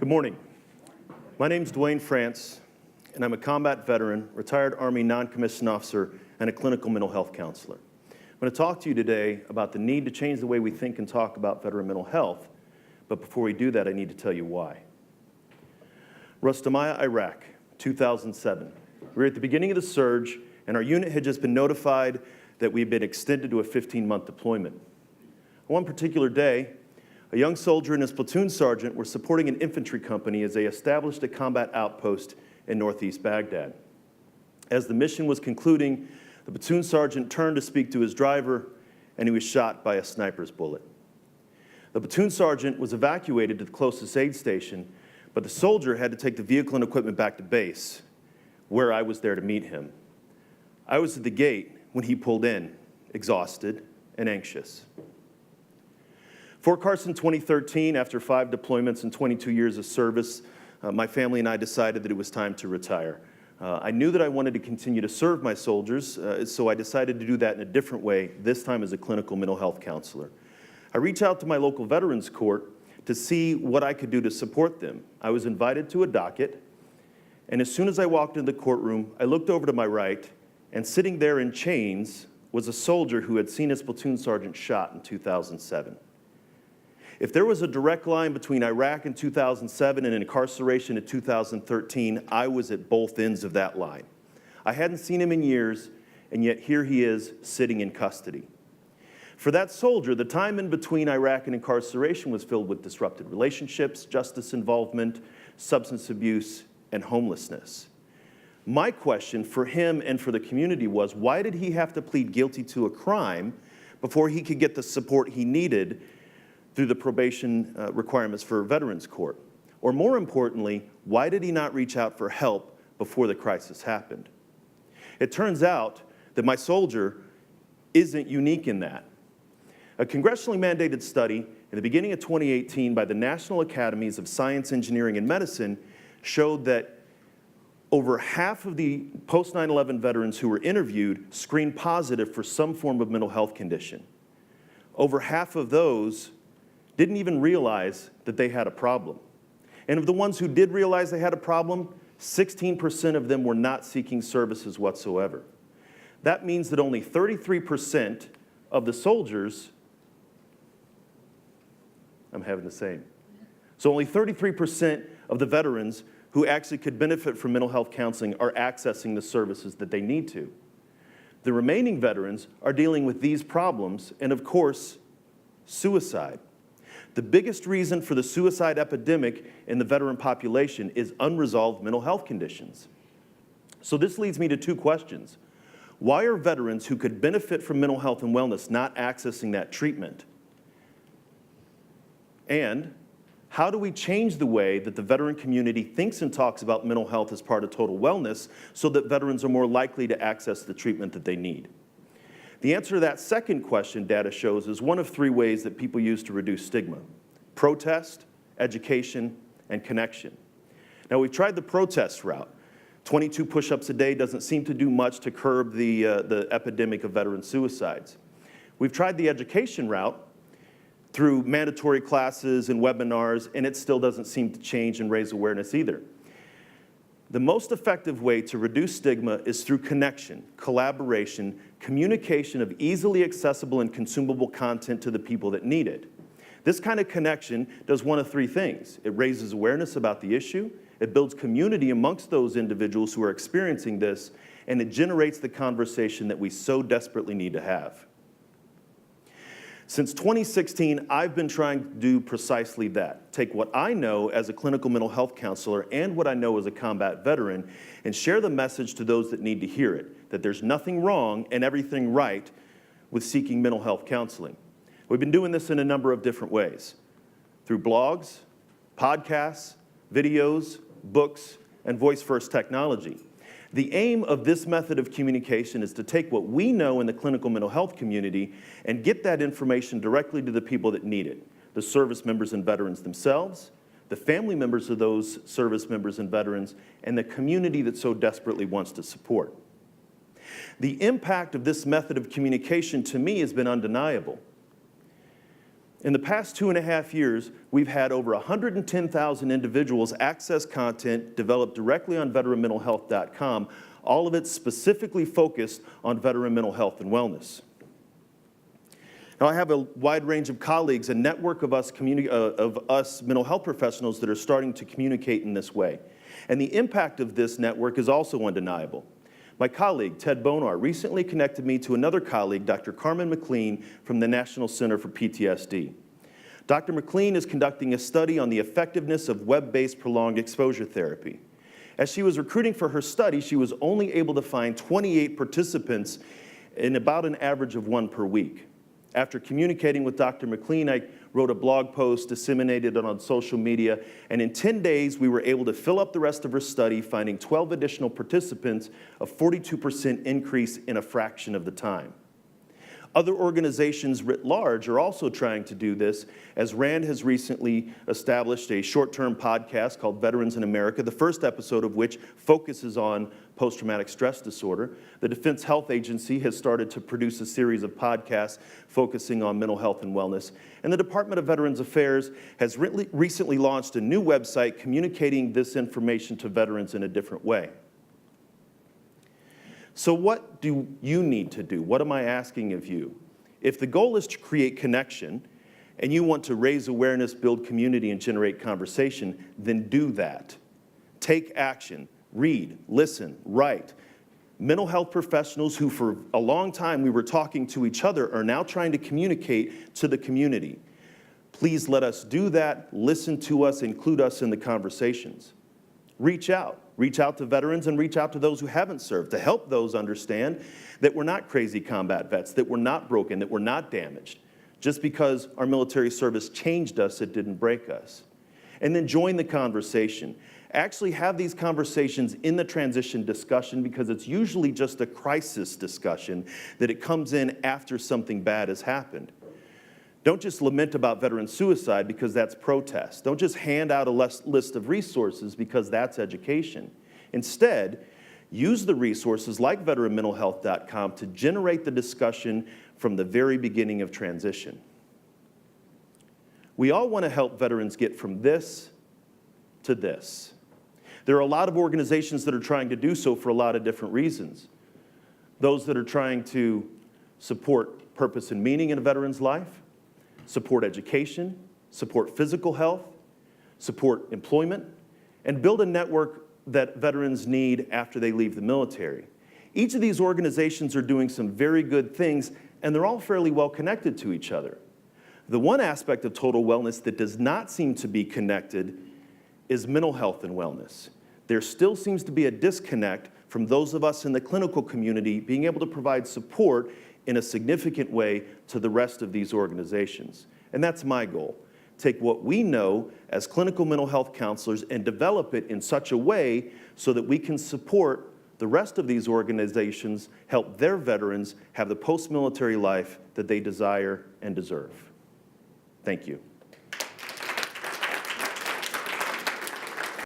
Good morning. My name's Dwayne France, and I'm a combat veteran, retired Army non-commissioned officer, and a clinical mental health counselor. I'm going to talk to you today about the need to change the way we think and talk about veteran mental health, but before we do that, I need to tell you why. Rustamiyah, Iraq, 2007. We were at the beginning of the surge, and our unit had just been notified that we'd been extended to a 15-month deployment. One particular day, a young soldier and his platoon sergeant were supporting an infantry company as they established a combat outpost in northeast Baghdad. As the mission was concluding, the platoon sergeant turned to speak to his driver, and he was shot by a sniper's bullet. The platoon sergeant was evacuated to the closest aid station, but the soldier had to take the vehicle and equipment back to base, where I was there to meet him. I was at the gate when he pulled in, exhausted and anxious. Fort Carson 2013, after 5 deployments and 22 years of service, my family and I decided that it was time to retire. I knew that I wanted to continue to serve my soldiers, so I decided to do that in a different way, this time as a clinical mental health counselor. I reached out to my local Veterans Court to see what I could do to support them. I was invited to a docket, and as soon as I walked into the courtroom, I looked over to my right, and sitting there in chains was a soldier who had seen his platoon sergeant shot in 2007. If there was a direct line between Iraq in 2007 and incarceration in 2013, I was at both ends of that line. I hadn't seen him in years, and yet here he is sitting in custody. For that soldier, the time in between Iraq and incarceration was filled with disrupted relationships, justice involvement, substance abuse, and homelessness. My question for him and for the community was, why did he have to plead guilty to a crime before he could get the support he needed through the probation requirements for Veterans Court? Or more importantly, why did he not reach out for help before the crisis happened? It turns out that my soldier isn't unique in that. A congressionally mandated study in the beginning of 2018 by the National Academies of Science, Engineering, and Medicine showed that over half of the post-9/11 veterans who were interviewed screened positive for some form of mental health condition. Over half of those didn't even realize that they had a problem. And of the ones who did realize they had a problem, 16% of them were not seeking services whatsoever. That means that only 33% of the soldiers, I'm having the same. So only 33% of the veterans who actually could benefit from mental health counseling are accessing the services that they need to. The remaining veterans are dealing with these problems and, of course, suicide. The biggest reason for the suicide epidemic in the veteran population is unresolved mental health conditions. So this leads me to 2 questions. Why are veterans who could benefit from mental health and wellness not accessing that treatment? And how do we change the way that the veteran community thinks and talks about mental health as part of total wellness so that veterans are more likely to access the treatment that they need? The answer to that second question, data shows, is one of 3 ways that people use to reduce stigma: protest, education, and connection. Now, we've tried the protest route. 22 push-ups a day doesn't seem to do much to curb the epidemic of veteran suicides. We've tried the education route through mandatory classes and webinars, and it still doesn't seem to change and raise awareness either. The most effective way to reduce stigma is through connection, collaboration, communication of easily accessible and consumable content to the people that need it. This kind of connection does one of 3 things. It raises awareness about the issue, it builds community amongst those individuals who are experiencing this, and it generates the conversation that we so desperately need to have. Since 2016, I've been trying to do precisely that. Take what I know as a clinical mental health counselor and what I know as a combat veteran and share the message to those that need to hear it, that there's nothing wrong and everything right with seeking mental health counseling. We've been doing this in a number of different ways, through blogs, podcasts, videos, books, and voice-first technology. The aim of this method of communication is to take what we know in the clinical mental health community and get that information directly to the people that need it, the service members and veterans themselves, the family members of those service members and veterans, and the community that so desperately wants to support. The impact of this method of communication to me has been undeniable. In the past 2.5 years, we've had over 110,000 individuals access content developed directly on veteranmentalhealth.com, all of it specifically focused on veteran mental health and wellness. Now, I have a wide range of colleagues, a network of us mental health professionals that are starting to communicate in this way. And the impact of this network is also undeniable. My colleague, Ted Bonar, recently connected me to another colleague, Dr. Carmen McLean from the National Center for PTSD. Dr. McLean is conducting a study on the effectiveness of web-based prolonged exposure therapy. As she was recruiting for her study, she was only able to find 28 participants in about an average of 1 per week. After communicating with Dr. McLean, I wrote a blog post, disseminated it on social media, and in 10 days, we were able to fill up the rest of her study, finding 12 additional participants, a 42% increase in a fraction of the time. Other organizations writ large are also trying to do this, as RAND has recently established a short-term podcast called Veterans in America, the first episode of which focuses on post-traumatic stress disorder. The Defense Health Agency has started to produce a series of podcasts focusing on mental health and wellness. And the Department of Veterans Affairs has recently launched a new website communicating this information to veterans in a different way. So what do you need to do? What am I asking of you? If the goal is to create connection and you want to raise awareness, build community, and generate conversation, then do that. Take action. Read, listen, write. Mental health professionals who for a long time we were talking to each other are now trying to communicate to the community. Please let us do that. Listen to us. Include us in the conversations. Reach out. Reach out to veterans and reach out to those who haven't served to help those understand that we're not crazy combat vets, that we're not broken, that we're not damaged. Just because our military service changed us, it didn't break us. And then join the conversation. Actually have these conversations in the transition discussion, because it's usually just a crisis discussion that it comes in after something bad has happened. Don't just lament about veteran suicide, because that's protest. Don't just hand out a list of resources, because that's education. Instead, use the resources like veteranmentalhealth.com to generate the discussion from the very beginning of transition. We all want to help veterans get from this to this. There are a lot of organizations that are trying to do so for a lot of different reasons. Those that are trying to support purpose and meaning in a veteran's life, support education, support physical health, support employment, and build a network that veterans need after they leave the military. Each of these organizations are doing some very good things, and they're all fairly well connected to each other. The one aspect of total wellness that does not seem to be connected is mental health and wellness. There still seems to be a disconnect from those of us in the clinical community being able to provide support in a significant way to the rest of these organizations. And that's my goal. Take what we know as clinical mental health counselors and develop it in such a way so that we can support the rest of these organizations, help their veterans have the post-military life that they desire and deserve. Thank you.